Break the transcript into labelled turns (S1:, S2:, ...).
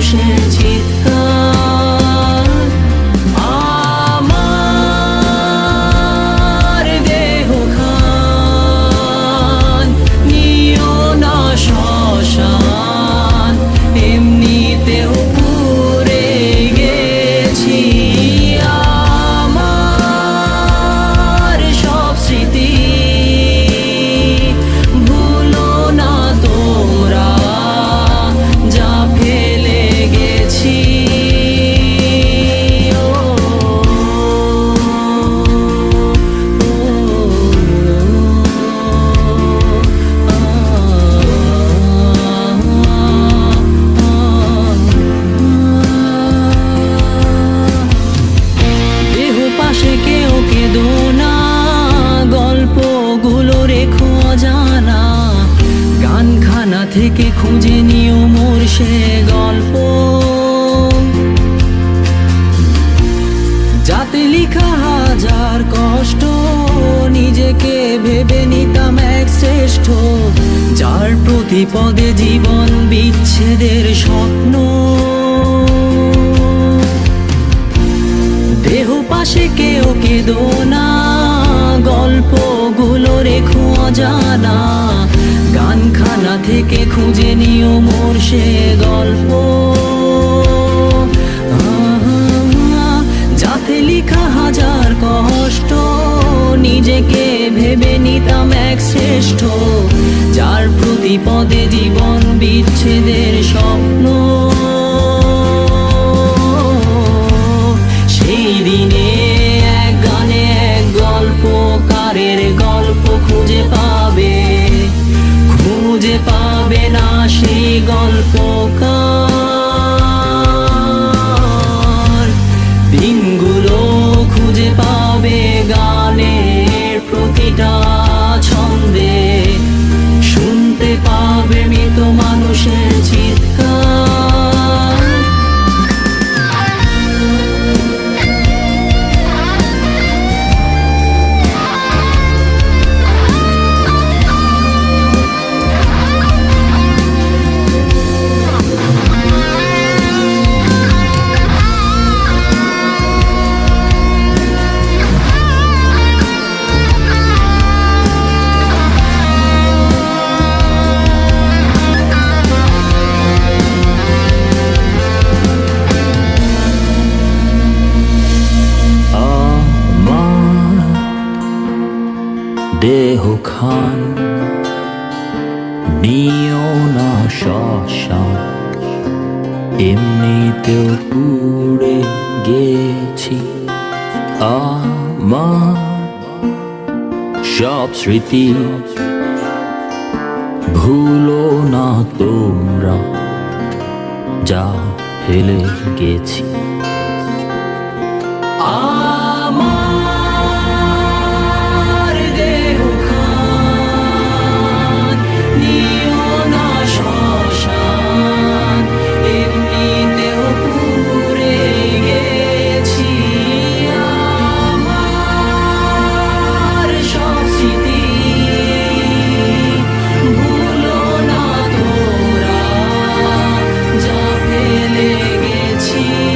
S1: মানুষের চিৎকার। আমার দেহ খান নিও না শ্মশান, এমনিতেও পুড়ে গেছি। আমার সব স্মৃতি ভুলো না তোমরা, যা ফেলে গেছি। দেহ পাশে কেউ কেঁদো না, গল্পগুলো রেখো অজানা, গানখানা থেকে খুঁজে নিও মোর সে গল্প, যাতে লিখা হাজার কষ্ট নিজেকে ভেবে নিতাম এক শ্রেষ্ঠ, যার প্রতি পদে জীবন বিচ্ছেদের স্বপ্ন। দেহ পাশে কেউ কেঁদো না, গল্পগুলো রেখো অজানা, গানখানা থেকে খুঁজে নিও মোর সে গল্প, যাতে লিখা হাজার কষ্ট নিজেকে ভেবে নিতাম এক শ্রেষ্ঠ, যার প্রতি পদে জীবন বিচ্ছেদের স্বপ্ন। সেই দিনে এক গানে এক গল্পকারের গল্প খুঁজে পাবে না সেই গল্পকার। দিনগুলো খুঁজে পাবে গানের প্রতিটা ছন্দে, শুনতে পাবে মৃত মানুষের চিৎকার। দেহ খান নিও না শ্মশান, এমনিতেও পুড়ে গেছি। আমার সব স্মৃতি ভুলো না তোমরা, যা ফেলে গেছি। গেছি।